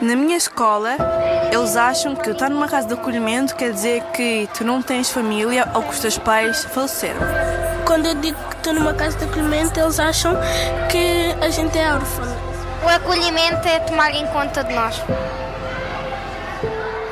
Na minha escola, eles acham que estar numa casa de acolhimento quer dizer que tu não tens família ou que os teus pais faleceram. Quando eu digo que estou numa casa de acolhimento, eles acham que a gente é órfã. O acolhimento é tomar em conta de nós.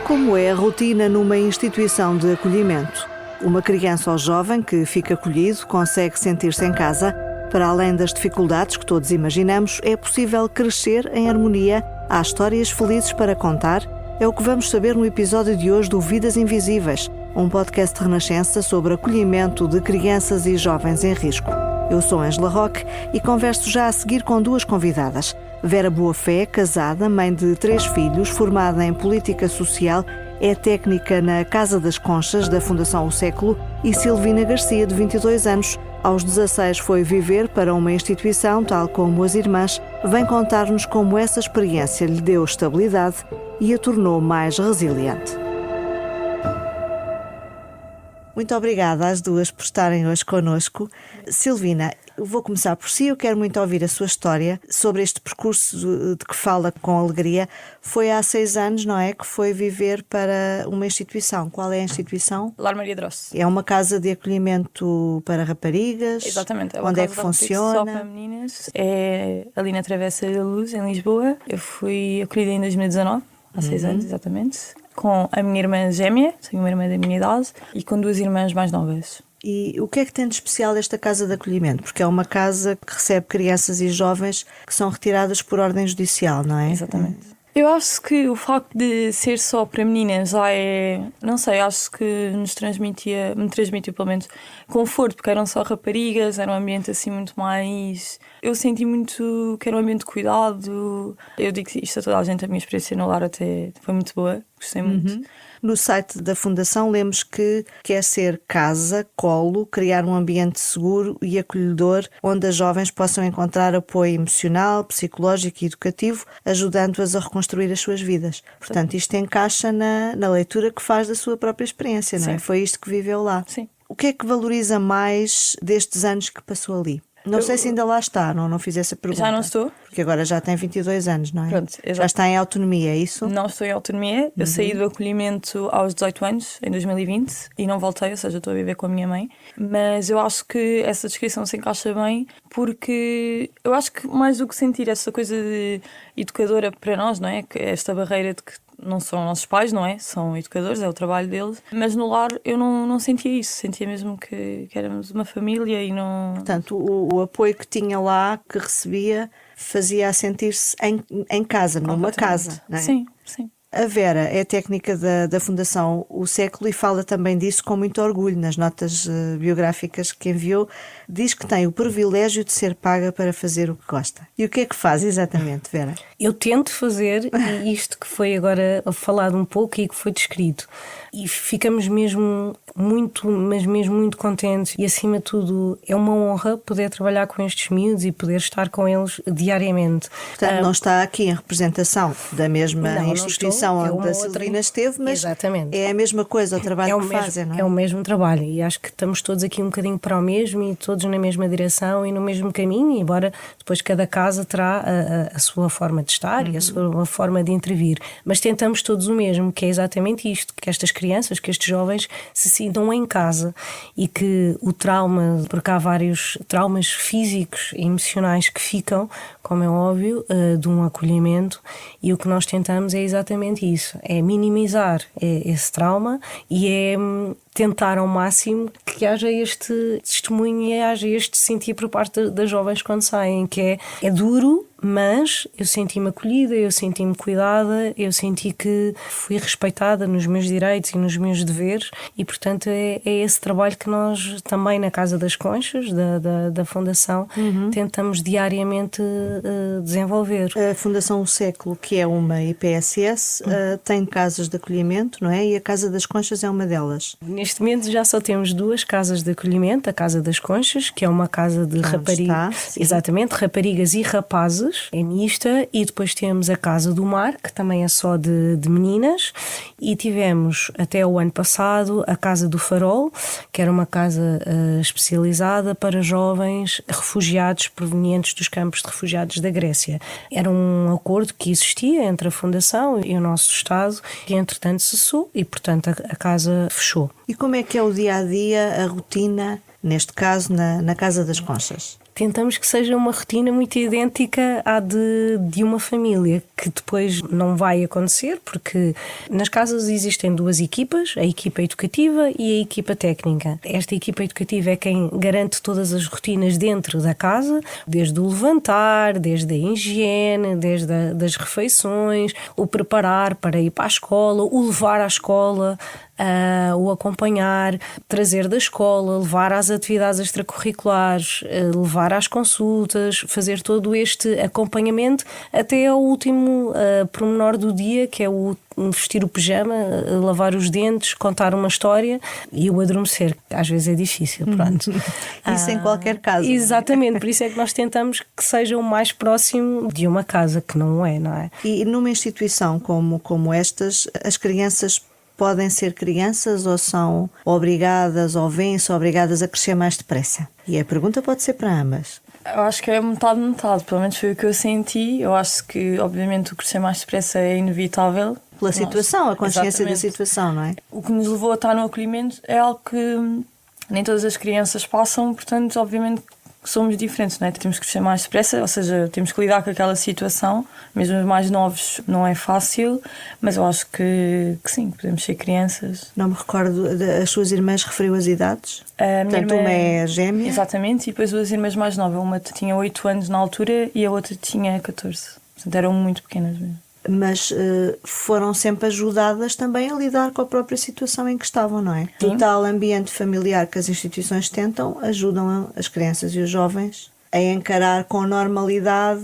Como é a rotina numa instituição de acolhimento? Uma criança ou jovem que fica acolhido consegue sentir-se em casa. Para além das dificuldades que todos imaginamos, é possível crescer em harmonia. Há histórias felizes para contar. É o que vamos saber no episódio de hoje do Vidas Invisíveis, um podcast de Renascença sobre acolhimento de crianças e jovens em risco. Eu sou Ângela Roque e converso já a seguir com duas convidadas. Vera Boafé, casada, mãe de 3 filhos, formada em Política Social, é técnica na Casa das Conchas, da Fundação O Século, e Silvina Garcia, de 22 anos. Aos 16 foi viver para uma instituição, tal como as irmãs, vem contar-nos como essa experiência lhe deu estabilidade e a tornou mais resiliente. Muito obrigada às duas por estarem hoje connosco. Silvina, eu vou começar por si. Eu quero muito ouvir a sua história sobre este percurso de que fala com alegria. Foi há 6 anos, não é, que foi viver para uma instituição. Qual é a instituição? Lar Maria Drosse. É uma casa de acolhimento para raparigas? Exatamente. É uma Onde é casa que de funciona? só para meninas. É ali na Travessa da Luz, em Lisboa. Eu fui acolhida em 2019, há 6 anos exatamente, com a minha irmã gêmea, tenho uma irmã da minha idade, e com 2 irmãs mais novas. E o que é que tem de especial esta casa de acolhimento? Porque é uma casa que recebe crianças e jovens que são retiradas por ordem judicial, não é? Exatamente. Eu acho que o facto de ser só para meninas já é, não sei, acho que me transmitiu pelo menos conforto, porque eram só raparigas, era um ambiente assim muito mais... Eu senti muito que era um ambiente de cuidado. Eu digo isto a toda a gente, a minha experiência no lar até foi muito boa, gostei muito. No site da Fundação lemos que quer ser casa, colo, criar um ambiente seguro e acolhedor onde as jovens possam encontrar apoio emocional, psicológico e educativo, ajudando-as a reconstruir as suas vidas. Portanto, isto encaixa na leitura que faz da sua própria experiência, não é? Sim. Foi isto que viveu lá. Sim. O que é que valoriza mais destes anos que passou ali? Não sei se ainda lá está, não fiz essa pergunta. Já não estou. Porque agora já tem 22 anos, não é? Pronto, exato. Já está em autonomia, é isso? Não estou em autonomia. Eu saí do acolhimento aos 18 anos, em 2020, e não voltei, ou seja, estou a viver com a minha mãe. Mas eu acho que essa descrição se encaixa bem, porque eu acho que mais do que sentir essa coisa de educadora para nós, não é? Que esta barreira de que não são nossos pais, não é? São educadores, é o trabalho deles. Mas no lar eu não sentia isso. Sentia mesmo que éramos uma família e não... Portanto, o apoio que tinha lá, que recebia, fazia-a sentir-se em casa, numa casa, não é? Sim, sim. A Vera é técnica da Fundação O Século e fala também disso com muito orgulho nas notas biográficas que enviou. Diz que tem o privilégio de ser paga para fazer o que gosta. E o que é que faz exatamente, Vera? Eu tento fazer isto que foi agora falado um pouco e que foi descrito. E ficamos mesmo muito, mas mesmo muito contentes. E acima de tudo é uma honra poder trabalhar com estes miúdos e poder estar com eles diariamente. Portanto, não está aqui em representação da mesma instituição onde a Silvina esteve, mas exatamente. É a mesma coisa, o trabalho que fazem, não é? É o mesmo trabalho e acho que estamos todos aqui um bocadinho para o mesmo e todos na mesma direção e no mesmo caminho, embora depois cada casa terá a sua forma de estar e a sua forma de intervir. Mas tentamos todos o mesmo, que é exatamente isto, que estas crianças, que estes jovens se sintam em casa e que o trauma, porque há vários traumas físicos e emocionais que ficam, como é óbvio, de um acolhimento, e o que nós tentamos é exatamente isso, é minimizar esse trauma e é tentar ao máximo que haja este testemunho e haja este sentir por parte das jovens quando saem, que é duro, mas eu senti-me acolhida, eu senti-me cuidada, eu senti que fui respeitada nos meus direitos e nos meus deveres e, portanto, é esse trabalho que nós também na Casa das Conchas, da Fundação, tentamos diariamente desenvolver. A Fundação O Século, que é uma IPSS, tem casas de acolhimento, não é? E a Casa das Conchas é uma delas. Neste momento já só temos 2 casas de acolhimento, a Casa das Conchas, que é uma casa de raparigas, exatamente, raparigas e rapazes, é mista, e depois temos a Casa do Mar, que também é só de meninas, e tivemos até o ano passado a Casa do Farol, que era uma casa especializada para jovens refugiados provenientes dos campos de refugiados da Grécia. Era um acordo que existia entre a Fundação e o nosso Estado, que entretanto cessou e, portanto, a casa fechou. E como é que é o dia-a-dia, a rotina, neste caso, na Casa das Conchas? Tentamos que seja uma rotina muito idêntica à de uma família, que depois não vai acontecer, porque nas casas existem 2 equipas, a equipa educativa e a equipa técnica. Esta equipa educativa é quem garante todas as rotinas dentro da casa, desde o levantar, desde a higiene, desde das refeições, o preparar para ir para a escola, o levar à escola, o acompanhar, trazer da escola, levar às atividades extracurriculares, levar às consultas, fazer todo este acompanhamento até ao último pormenor do dia, que é o vestir o pijama, lavar os dentes, contar uma história e o adormecer, que às vezes é difícil, pronto. Isso em qualquer casa. Exatamente, por isso é que nós tentamos que seja o mais próximo de uma casa, que não é? E numa instituição como estas, as crianças podem ser crianças ou são obrigadas ou vêm-se obrigadas a crescer mais depressa? E a pergunta pode ser para ambas. Eu acho que é metade, pelo menos foi o que eu senti. Eu acho que, obviamente, o crescer mais depressa é inevitável. Pela situação, a consciência Exatamente. da situação, não é? O que nos levou a estar no acolhimento é algo que nem todas as crianças passam, portanto, obviamente, somos diferentes, não é? Temos que crescer mais depressa, ou seja, temos que lidar com aquela situação. Mesmo os mais novos não é fácil, mas eu acho que sim, podemos ser crianças. Não me recordo, as suas irmãs referiu as idades? Portanto, irmã, uma é gêmea? Exatamente, e depois 2 irmãs mais novas. Uma tinha 8 anos na altura e a outra tinha 14. Portanto, eram muito pequenas mesmo. Mas foram sempre ajudadas também a lidar com a própria situação em que estavam, não é? Sim. O tal ambiente familiar que as instituições tentam ajudam as crianças e os jovens a encarar com normalidade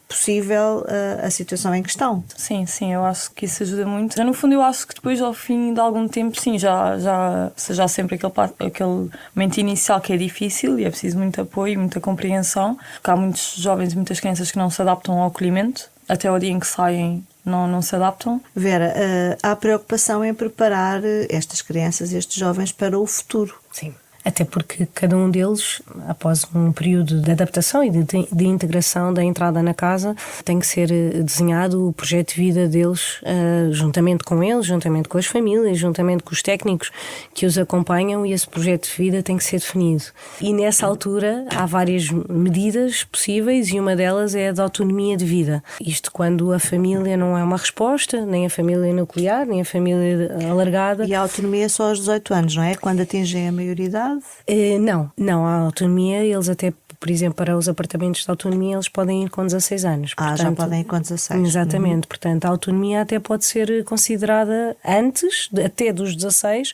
possível a situação em que estão. Sim, eu acho que isso ajuda muito. No fundo, eu acho que depois, ao fim de algum tempo, sim, já há sempre aquele momento inicial que é difícil e é preciso muito apoio e muita compreensão, porque há muitos jovens e muitas crianças que não se adaptam ao acolhimento. Até o dia em que saem não se adaptam. Vera, há preocupação em preparar estas crianças e estes jovens para o futuro. Sim. Até porque cada um deles, após um período de adaptação e de integração da entrada na casa, tem que ser desenhado o projeto de vida deles, juntamente com eles, juntamente com as famílias, juntamente com os técnicos que os acompanham, e esse projeto de vida tem que ser definido. E nessa altura há várias medidas possíveis e uma delas é a da autonomia de vida. Isto quando a família não é uma resposta, nem a família nuclear, nem a família alargada. E a autonomia é só aos 18 anos, não é? Quando atingem a maioridade? Não, a autonomia, eles até, por exemplo, para os apartamentos de autonomia, eles podem ir com 16 anos. Portanto, já podem ir com 16. Exatamente, portanto, a autonomia até pode ser considerada antes, até dos 16,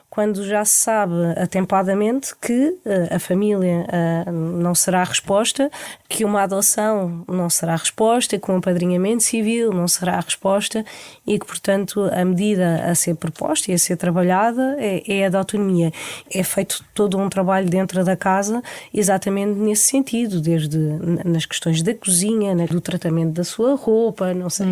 quando já se sabe atempadamente que a família não será a resposta, que uma adoção não será a resposta, que um apadrinhamento civil não será a resposta e que, portanto, a medida a ser proposta e a ser trabalhada é a da autonomia. É feito todo um trabalho dentro da casa exatamente nesse sentido, desde nas questões da cozinha, do tratamento da sua roupa, não sei,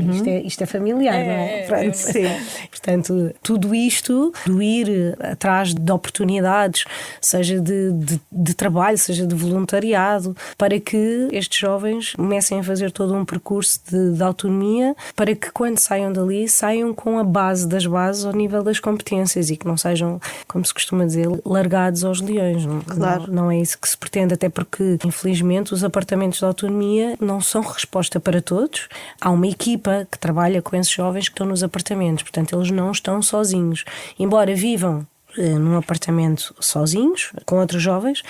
isto é familiar, não é? Pronto, sim. Portanto, tudo isto, do ir atrás de oportunidades, seja de trabalho, seja de voluntariado, para que estes jovens comecem a fazer todo um percurso de autonomia, para que quando saiam dali, saiam com a base das bases ao nível das competências e que não sejam, como se costuma dizer, largados aos leões. Claro. Não é isso que se pretende, até porque, infelizmente, os apartamentos de autonomia não são resposta para todos. Há uma equipa que trabalha com esses jovens que estão nos apartamentos, portanto, eles não estão sozinhos. Embora vivam num apartamento sozinhos, com outros jovens,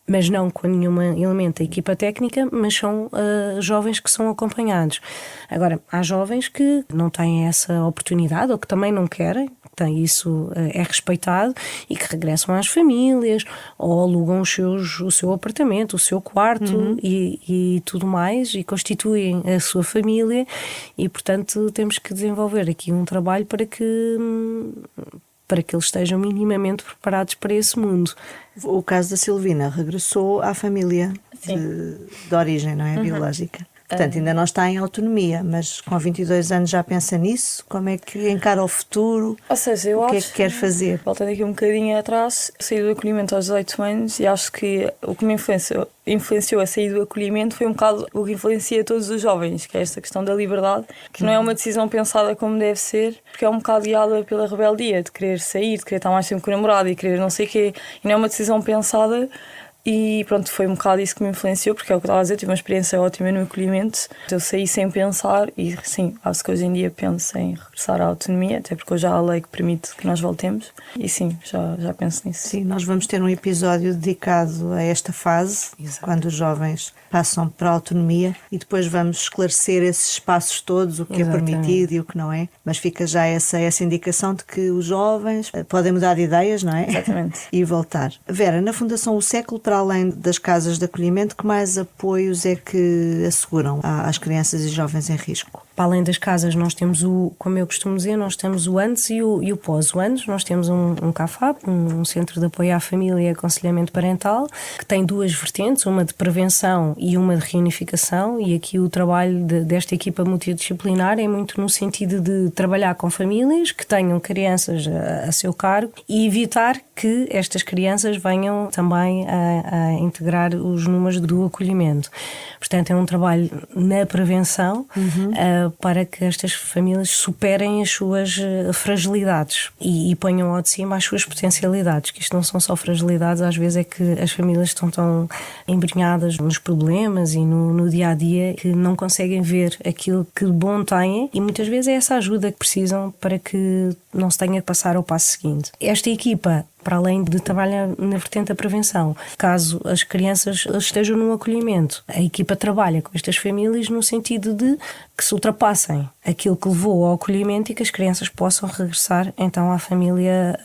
mas não com nenhum elemento da equipa técnica, mas são jovens que são acompanhados. Agora, há jovens que não têm essa oportunidade ou que também não querem, isso é respeitado, e que regressam às famílias ou alugam o seu apartamento, o seu quarto e tudo mais, e constituem a sua família, e portanto temos que desenvolver aqui um trabalho para que para que eles estejam minimamente preparados para esse mundo. O caso da Silvina regressou à família de origem, não é? Biológica. Portanto, ainda não está em autonomia, mas com 22 anos já pensa nisso? Como é que encara o futuro? Ou seja, o que é que quer fazer? Voltando aqui um bocadinho atrás, saí do acolhimento aos 18 anos e acho que o que me influenciou a sair do acolhimento foi um bocado o que influencia todos os jovens, que é esta questão da liberdade, que não é uma decisão pensada como deve ser, porque é um bocado guiada pela rebeldia, de querer sair, de querer estar mais tempo com o namorado e querer não sei o quê, e não é uma decisão pensada. E pronto, foi um bocado isso que me influenciou, porque é o que eu estava a dizer, tive uma experiência ótima no acolhimento. Eu saí sem pensar e sim, acho que hoje em dia penso em regressar à autonomia, até porque hoje há a lei que permite que nós voltemos. E sim, já penso nisso. Sim, nós vamos ter um episódio dedicado a esta fase, quando os jovens passam para a autonomia, e depois vamos esclarecer esses espaços todos, o que é permitido e o que não é. Mas fica já essa indicação de que os jovens podem mudar de ideias, não é? Exatamente. E voltar. Vera, na Fundação O Século, para além das casas de acolhimento, que mais apoios é que asseguram às crianças e jovens em risco? Para além das casas, nós temos como eu costumo dizer, nós temos o antes e o pós. O antes, nós temos um CAFAP, um Centro de Apoio à Família e Aconselhamento Parental, que tem duas vertentes, uma de prevenção e uma de reunificação, e aqui o trabalho desta equipa multidisciplinar é muito no sentido de trabalhar com famílias que tenham crianças a seu cargo e evitar que estas crianças venham também a integrar os números do acolhimento. Portanto, é um trabalho na prevenção para que estas famílias superem as suas fragilidades e ponham ao de cima as suas potencialidades, que isto não são só fragilidades, às vezes é que as famílias estão tão embrenhadas nos problemas e no dia-a-dia que não conseguem ver aquilo que de bom têm, e muitas vezes é essa ajuda que precisam para que não se tenha que passar ao passo seguinte. Esta equipa, para além de trabalhar na vertente da prevenção, caso as crianças estejam no acolhimento, a equipa trabalha com estas famílias no sentido de que se ultrapassem aquilo que levou ao acolhimento e que as crianças possam regressar então à família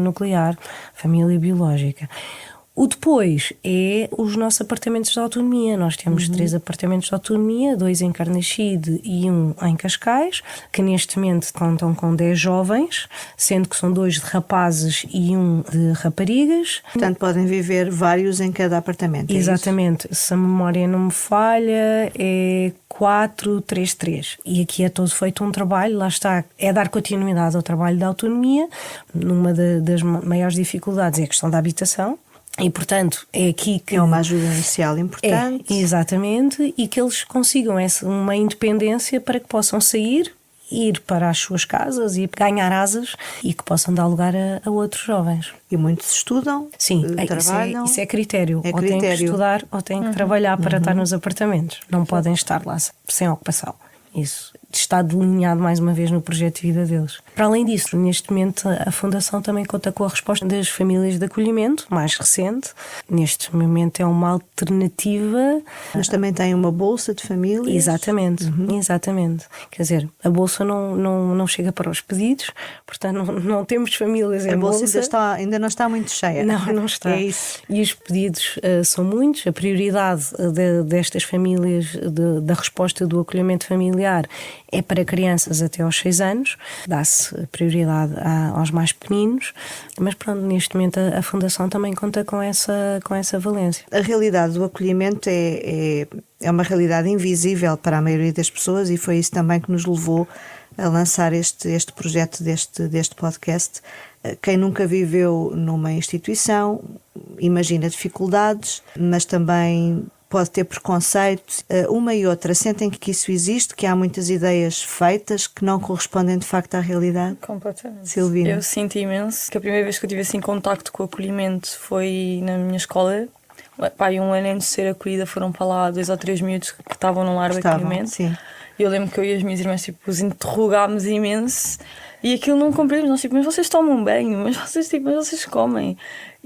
nuclear, família biológica. O depois é os nossos apartamentos de autonomia. Nós temos 3 apartamentos de autonomia, 2 em Carnaxide e 1 em Cascais, que neste momento contam com 10 jovens, sendo que são 2 de rapazes e 1 de raparigas. Portanto, podem viver vários em cada apartamento. Exatamente. Se a memória não me falha, é 4-3-3. E aqui é todo feito um trabalho, lá está, é dar continuidade ao trabalho da autonomia. Numa das maiores dificuldades é a questão da habitação. E, portanto, é aqui que... É uma ajuda inicial importante. Exatamente, e que eles consigam uma independência para que possam sair, ir para as suas casas e ganhar asas e que possam dar lugar a outros jovens. E muitos estudam, sim, trabalham. Isso é critério. É ou têm que estudar ou têm que trabalhar para estar nos apartamentos. Não podem estar lá sem ocupação. Isso está delineado mais uma vez no projeto de vida deles. Para além disso, neste momento a Fundação também conta com a resposta das famílias de acolhimento, mais recente. Neste momento é uma alternativa. Mas também tem uma bolsa de famílias. Exatamente, exatamente. Quer dizer, a bolsa não chega para os pedidos, portanto não temos famílias em bolsa. A bolsa ainda não está muito cheia. Não está. É isso. E os pedidos são muitos. A prioridade destas famílias, da resposta do acolhimento familiar, é para crianças até aos 6 anos, dá-se prioridade aos mais pequeninos, mas pronto, neste momento a Fundação também conta com essa valência. A realidade do acolhimento é uma realidade invisível para a maioria das pessoas, e foi isso também que nos levou a lançar este projeto deste podcast. Quem nunca viveu numa instituição imagina dificuldades, mas também pode ter preconceitos. Uma e outra sentem que isso existe, que há muitas ideias feitas que não correspondem de facto à realidade? Completamente. Silvina? Eu sinto imenso que a primeira vez que eu tive assim contacto com o acolhimento foi na minha escola. Pai, 1 ano antes de ser acolhida foram para lá 2 ou 3 miúdos que estavam num lar de acolhimento. Sim. E eu lembro que eu e as minhas irmãs os interrogámos imenso e aquilo não compreendemos. Nós mas vocês tomam banho, mas vocês comem.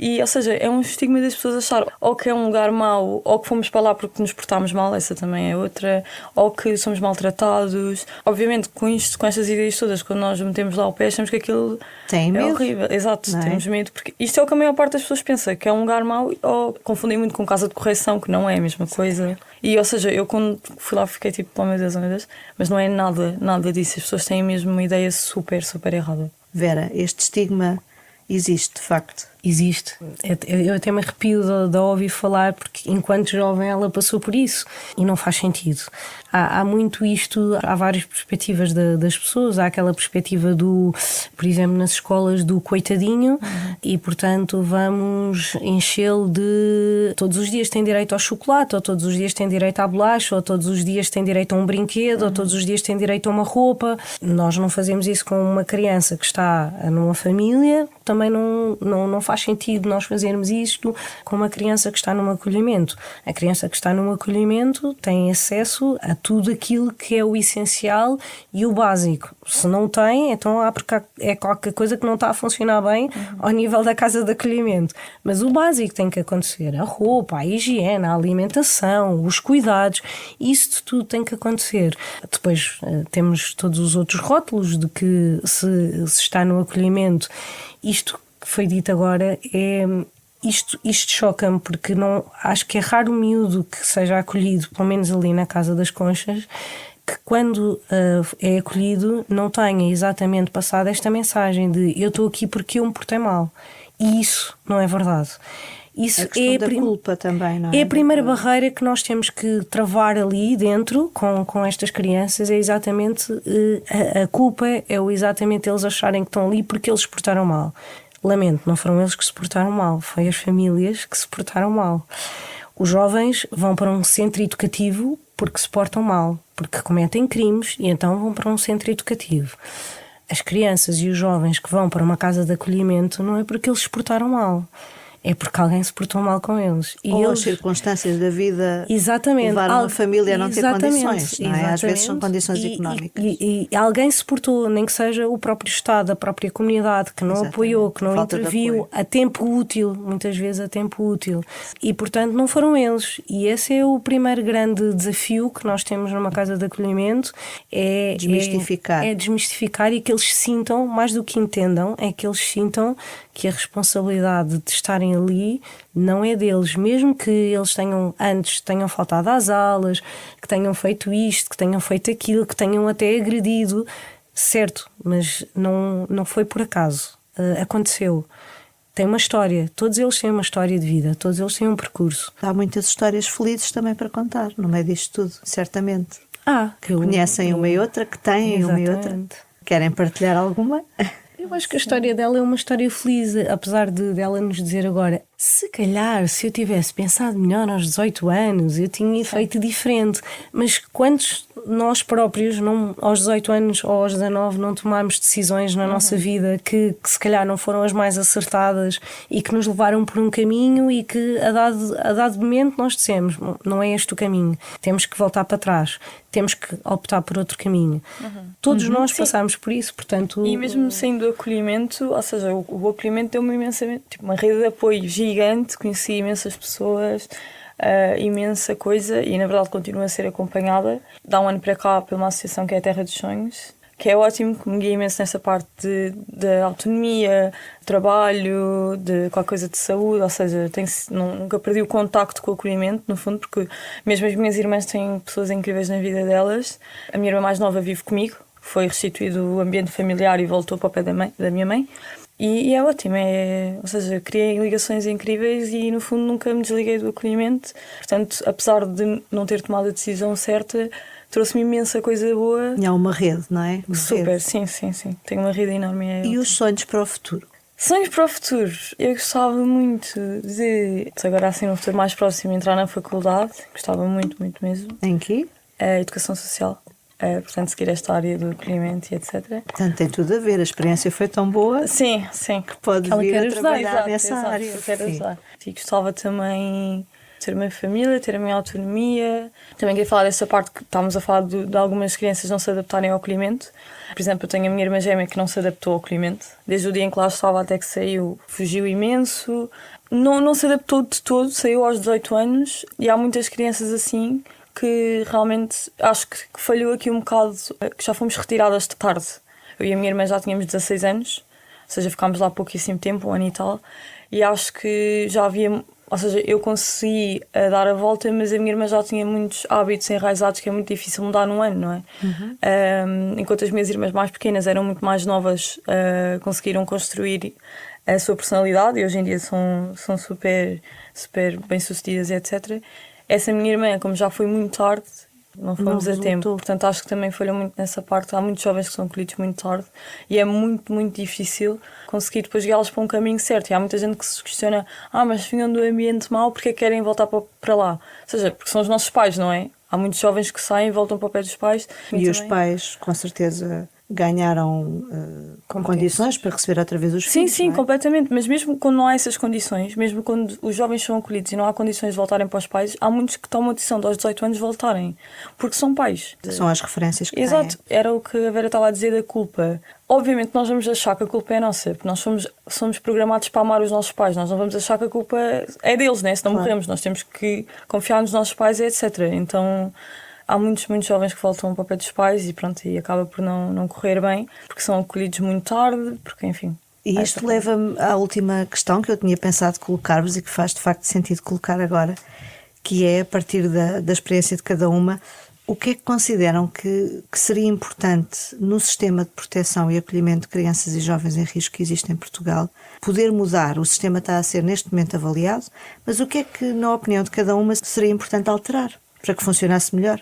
E, ou seja, é um estigma das pessoas achar ou que é um lugar mau, ou que fomos para lá porque nos portámos mal, essa também é outra, ou que somos maltratados. Obviamente, com estas ideias todas, quando nós metemos lá o pé, achamos que aquilo é horrível. Exato, temos medo, porque isto é o que a maior parte das pessoas pensa, que é um lugar mau, ou confundem muito com casa de correção, que não é a mesma coisa. E, ou seja, eu quando fui lá fiquei tipo, oh meu Deus, mas não é nada disso. As pessoas têm mesmo uma ideia super, super errada. Vera, este estigma existe, de facto. Existe. Eu até me arrepio de ouvir falar, porque enquanto jovem ela passou por isso e não faz sentido. Há muito isto, há várias perspectivas das pessoas. Há aquela perspectiva do, por exemplo, nas escolas do coitadinho, e portanto vamos enchê-lo de todos os dias tem direito ao chocolate, ou todos os dias tem direito à bolacha, ou todos os dias tem direito a um brinquedo, ou todos os dias tem direito a uma roupa. Nós não fazemos isso com uma criança que está numa família, também não faz sentido nós fazermos isto com uma criança que está num acolhimento. A criança que está num acolhimento tem acesso a tudo aquilo que é o essencial e o básico. Se não tem, então porque é qualquer coisa que não está a funcionar bem ao nível da casa de acolhimento. Mas o básico tem que acontecer. A roupa, a higiene, a alimentação, os cuidados, isso tudo tem que acontecer. Depois temos todos os outros rótulos de que se está no acolhimento. Isto que foi dito agora isto choca-me, porque acho que é raro o miúdo que seja acolhido, pelo menos ali na Casa das Conchas, que quando é acolhido não tenha exatamente passado esta mensagem de eu estou aqui porque eu me portei mal. E isso não é verdade. Isso a questão da culpa também, não é? É a primeira barreira que nós temos que travar ali dentro com estas crianças, é exatamente a culpa, exatamente eles acharem que estão ali porque eles se portaram mal. Lamento, não foram eles que se portaram mal, foi as famílias que se portaram mal. Os jovens vão para um centro educativo porque se portam mal, porque cometem crimes e então vão para um centro educativo. As crianças e os jovens que vão para uma casa de acolhimento não é porque eles se portaram mal, é porque alguém se portou mal com eles. E ou eles... as circunstâncias da vida exatamente, levaram a família a não ter exatamente, condições, não é? Às vezes são condições económicas. E alguém se portou, nem que seja o próprio Estado, a própria comunidade, que não Exatamente. apoiou, que não Falta de interviu apoio. a tempo útil, muitas vezes a tempo útil. E, portanto, não foram eles. E esse é o primeiro grande desafio que nós temos numa casa de acolhimento, é desmistificar e que eles sintam, mais do que entendam, é que eles sintam que a responsabilidade de estarem ali não é deles, mesmo que eles tenham faltado às aulas, que tenham feito isto, que tenham feito aquilo, que tenham até agredido, certo, mas não foi por acaso, aconteceu. Tem uma história, todos eles têm uma história de vida, todos eles têm um percurso. Há muitas histórias felizes também para contar, no meio disto tudo, certamente. Conhecem uma e outra, que têm exatamente. uma e outra. Querem partilhar alguma? Eu acho que a história dela é uma história feliz, apesar dela nos dizer agora, se calhar, se eu tivesse pensado melhor aos 18 anos, eu tinha feito diferente. Mas quantos nós próprios, aos 18 anos ou aos 19, não tomámos decisões na nossa vida que se calhar não foram as mais acertadas e que nos levaram por um caminho e que a dado momento nós dissemos, não é este o caminho, temos que voltar para trás, temos que optar por outro caminho. Todos nós passámos por isso, portanto... E mesmo sendo acolhimento, ou seja, o acolhimento deu-me imensamente, uma rede de apoio gigante, conheci imensas pessoas, imensa coisa, e na verdade continuo a ser acompanhada. Dá um ano para cá por uma associação que é a Terra dos Sonhos, que é ótimo, que me guia imenso nessa parte de autonomia, trabalho, de qualquer coisa de saúde, ou seja, nunca perdi o contacto com o acolhimento, no fundo, porque mesmo as minhas irmãs têm pessoas incríveis na vida delas. A minha irmã mais nova vive comigo, foi restituído o ambiente familiar e voltou para o pé da minha mãe. E é ótimo, ou seja, criei ligações incríveis e no fundo nunca me desliguei do acolhimento. Portanto, apesar de não ter tomado a decisão certa, trouxe-me imensa coisa boa. E há uma rede, não é? Super, sim. Tenho uma rede enorme. E os sonhos para o futuro? Sonhos para o futuro. Eu gostava muito de, agora assim no futuro mais próximo, entrar na faculdade. Gostava muito mesmo. Em quê? Educação Social. Portanto, seguir esta área do acolhimento e etc. Portanto, tem tudo a ver. A experiência foi tão boa. Sim. Que pode vir a trabalhar nessa área. Eu quero ajudar. E gostava também de ter a minha família, ter a minha autonomia. Também queria falar dessa parte que estávamos a falar de algumas crianças não se adaptarem ao acolhimento. Por exemplo, eu tenho a minha irmã gêmea que não se adaptou ao acolhimento. Desde o dia em que lá estava até que saiu, fugiu imenso. Não se adaptou de todo, saiu aos 18 anos. E há muitas crianças assim que realmente acho que falhou aqui um bocado, que já fomos retiradas de tarde. Eu e a minha irmã já tínhamos 16 anos, ou seja, ficámos lá pouquíssimo tempo, um ano e tal, e acho que já havia Ou seja, eu consegui dar a volta, mas a minha irmã já tinha muitos hábitos enraizados que é muito difícil mudar num ano, não é? Enquanto as minhas irmãs mais pequenas eram muito mais novas, conseguiram construir a sua personalidade e hoje em dia são super, super bem-sucedidas, etc. Essa minha irmã, como já foi muito tarde, não fomos a tempo. Portanto, acho que também falhou muito nessa parte. Há muitos jovens que são acolhidos muito tarde e é muito, muito difícil conseguir depois guiá-los para um caminho certo. E há muita gente que se questiona: mas vinham do ambiente mau, porque é que querem voltar para lá? Ou seja, porque são os nossos pais, não é? Há muitos jovens que saem e voltam para o pé dos pais. E os pais, com certeza, ganharam condições para receber outra vez os filhos. Sim, completamente. Mas mesmo quando não há essas condições, mesmo quando os jovens são acolhidos e não há condições de voltarem para os pais, há muitos que tomam a decisão de aos 18 anos voltarem, porque são pais. São as referências que Exato. têm. Era o que a Vera estava a dizer da culpa. Obviamente nós vamos achar que a culpa é nossa, porque nós somos programados para amar os nossos pais. Nós não vamos achar que a culpa é deles, né? Se não morremos, nós temos que confiar nos nossos pais, etc. Então há muitos jovens que voltam para o pé dos pais e pronto, e acaba por não correr bem, porque são acolhidos muito tarde, porque enfim. E isto leva-me à última questão que eu tinha pensado colocar-vos e que faz de facto sentido colocar agora, que é, a partir da experiência de cada uma, o que é que consideram que seria importante no sistema de proteção e acolhimento de crianças e jovens em risco que existe em Portugal poder mudar? O sistema está a ser neste momento avaliado, mas o que é que, na opinião de cada uma, seria importante alterar para que funcionasse melhor?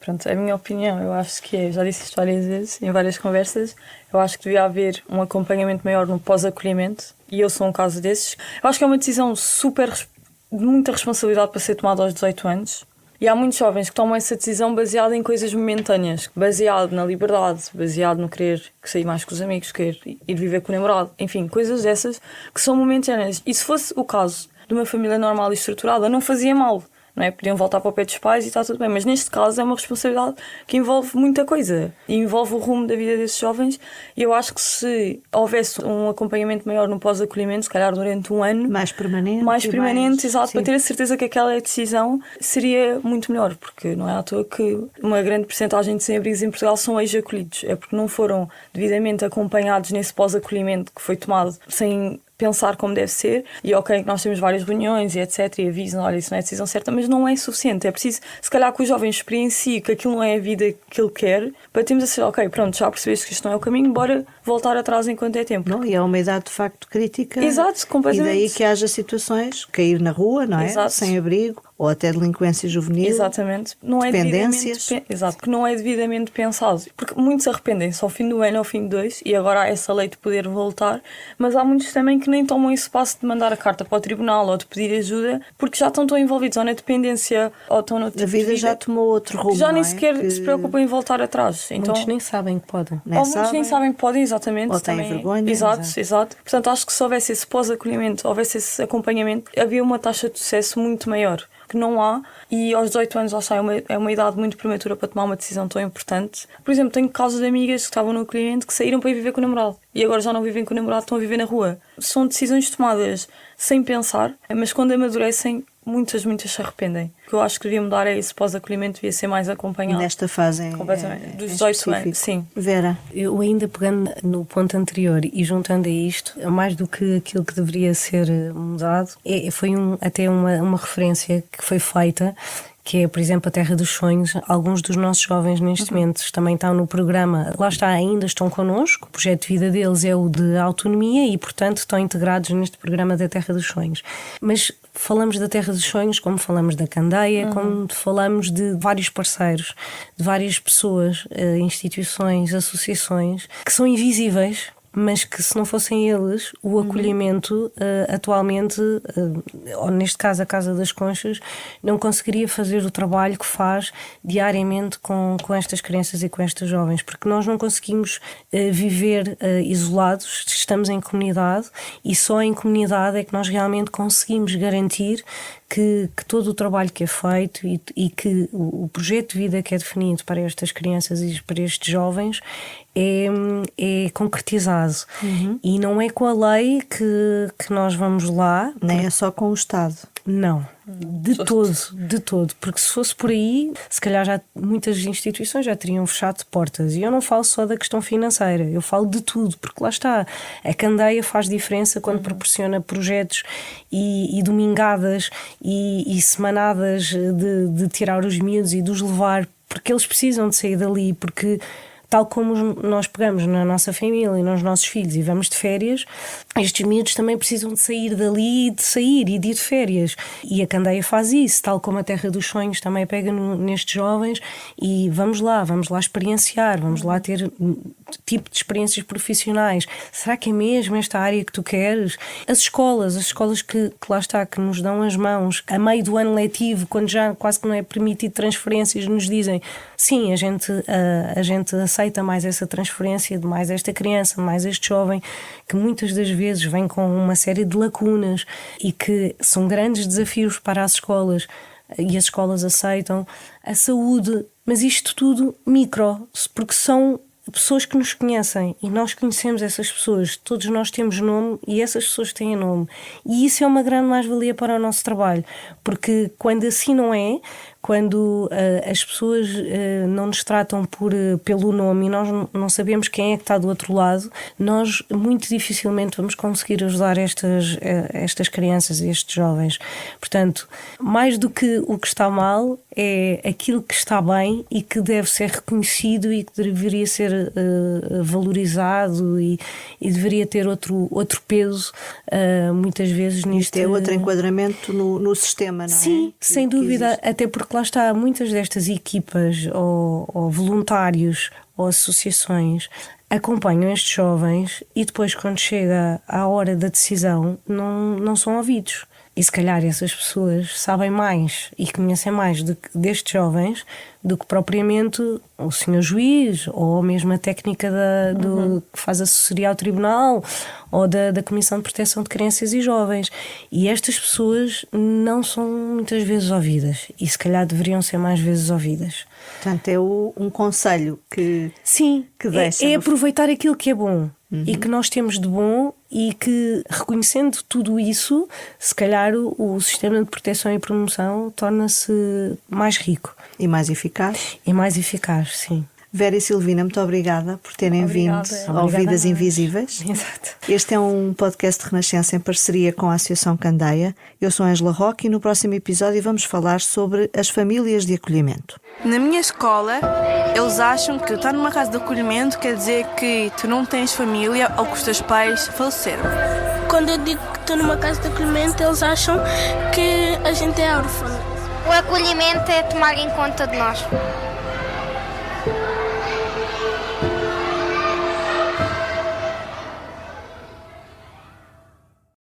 Pronto, a minha opinião, eu acho que já disse isto várias vezes, em várias conversas, eu acho que devia haver um acompanhamento maior no pós-acolhimento, e eu sou um caso desses. Eu acho que é uma decisão de muita responsabilidade para ser tomada aos 18 anos, e há muitos jovens que tomam essa decisão baseada em coisas momentâneas, baseado na liberdade, baseado no querer sair mais com os amigos, querer ir viver com o namorado, enfim, coisas dessas que são momentâneas. E se fosse o caso de uma família normal e estruturada, não fazia mal. Não é? Podiam voltar para o pé dos pais e está tudo bem, mas neste caso é uma responsabilidade que envolve muita coisa e envolve o rumo da vida desses jovens, e eu acho que se houvesse um acompanhamento maior no pós-acolhimento, se calhar durante um ano mais permanente, exato, para ter a certeza que aquela decisão seria muito melhor, porque não é à toa que uma grande percentagem de sem-abrigos em Portugal são ex-acolhidos, é porque não foram devidamente acompanhados nesse pós-acolhimento que foi tomado sem pensar como deve ser, e ok, nós temos várias reuniões e etc, e avisam, olha, isso não é a decisão certa, mas não é suficiente, é preciso, se calhar, que o jovem experiencie que aquilo não é a vida que ele quer, para termos a ser, ok, pronto, já percebeste que isto não é o caminho, bora voltar atrás enquanto é tempo. Não, e é uma idade de facto crítica. Exato, completamente. E daí que haja situações, cair na rua, não é? Exato. Sem abrigo, ou até delinquência juvenil. Exatamente. Dependências. Exato, que não é devidamente pensado. Porque muitos arrependem-se ao fim do ano, ao fim de 2, e agora há essa lei de poder voltar, mas há muitos também que nem tomam esse passo de mandar a carta para o tribunal ou de pedir ajuda, porque já estão tão envolvidos ou na dependência ou estão no tipo a vida já tomou outro rumo. Já nem sequer se preocupam em voltar atrás. Então, muitos nem sabem que podem. Muitos nem sabem que podem, exatamente. Ou têm vergonha. Exato. Portanto, acho que se houvesse esse pós-acolhimento, houvesse esse acompanhamento, havia uma taxa de sucesso muito maior, que não há, e aos 18 anos é uma idade muito prematura para tomar uma decisão tão importante. Por exemplo, tenho casos de amigas que estavam no acolhimento que saíram para ir viver com o namorado e agora já não vivem com o namorado, estão a viver na rua. São decisões tomadas sem pensar, mas quando amadurecem, muitas se arrependem. O que eu acho que devia mudar é esse pós-acolhimento, devia ser mais acompanhado. Nesta fase completamente. Dos 18 anos, sim. Vera? Eu ainda pegando no ponto anterior e juntando a isto, mais do que aquilo que deveria ser mudado, foi até uma referência que foi feita, que é, por exemplo, a Terra dos Sonhos. Alguns dos nossos jovens neste momento também estão no programa, lá está, ainda estão connosco, o projeto de vida deles é o de autonomia e, portanto, estão integrados neste programa da Terra dos Sonhos. Mas falamos da Terra dos Sonhos como falamos da Candeia, como falamos de vários parceiros, de várias pessoas, instituições, associações, que são invisíveis, mas que se não fossem eles, o acolhimento atualmente, ou neste caso a Casa das Conchas, não conseguiria fazer o trabalho que faz diariamente com estas crianças e com estes jovens, porque nós não conseguimos viver isolados, estamos em comunidade, e só em comunidade é que nós realmente conseguimos garantir que todo o trabalho que é feito e que o projeto de vida que é definido para estas crianças e para estes jovens é concretizado. E não é com a lei que nós vamos lá. Nem é só com o Estado. Não, de todo, porque se fosse por aí, se calhar já muitas instituições já teriam fechado portas. E eu não falo só da questão financeira, eu falo de tudo, porque lá está, a Candeia faz diferença quando proporciona projetos e domingadas e semanadas de tirar os miúdos e de os levar, porque eles precisam de sair dali, porque tal como nós pegamos na nossa família e nos nossos filhos e vamos de férias, estes miúdos também precisam de sair dali, de sair e de ir de férias. E a Candeia faz isso, tal como a Terra dos Sonhos também pega nestes jovens e vamos lá experienciar, vamos lá ter tipo de experiências profissionais. Será que é mesmo esta área que tu queres? As escolas que lá está, que nos dão as mãos a meio do ano letivo, quando já quase que não é permitido transferências, nos dizem sim, a gente aceita mais essa transferência de mais esta criança, mais este jovem, que muitas das vezes vem com uma série de lacunas e que são grandes desafios para as escolas, e as escolas aceitam a saúde, mas isto tudo micro, porque são pessoas que nos conhecem e nós conhecemos essas pessoas, todos nós temos nome e essas pessoas têm nome, e isso é uma grande mais-valia para o nosso trabalho, porque quando assim não é, quando as pessoas não nos tratam pelo nome e nós não sabemos quem é que está do outro lado, nós muito dificilmente vamos conseguir ajudar estas crianças e estes jovens. Portanto, mais do que o que está mal, é aquilo que está bem e que deve ser reconhecido e que deveria ser valorizado e deveria ter outro peso, muitas vezes nisto. Ter outro enquadramento no sistema, não é? Sim, sem dúvida, até porque lá está, muitas destas equipas ou voluntários ou associações acompanham estes jovens e depois, quando chega à hora da decisão, não são ouvidos. E se calhar essas pessoas sabem mais e conhecem mais destes jovens do que propriamente o senhor juiz ou mesmo a técnica que faz assessoria ao tribunal ou da Comissão de Proteção de Crianças e Jovens. E estas pessoas não são muitas vezes ouvidas e se calhar deveriam ser mais vezes ouvidas. Portanto, é um conselho que deixa. É aproveitar aquilo que é bom e que nós temos de bom, e que, reconhecendo tudo isso, se calhar o sistema de proteção e promoção torna-se mais rico. E mais eficaz. E mais eficaz, sim. Vera e Silvina, muito obrigada por terem vindo ao Vidas Invisíveis. Exato. Este é um podcast de Renascença em parceria com a Associação Candeia. Eu sou Ângela Roque e no próximo episódio vamos falar sobre as famílias de acolhimento. Na minha escola, eles acham que estar numa casa de acolhimento quer dizer que tu não tens família ou que os teus pais faleceram. Quando eu digo que estou numa casa de acolhimento, eles acham que a gente é órfã. O acolhimento é tomar em conta de nós.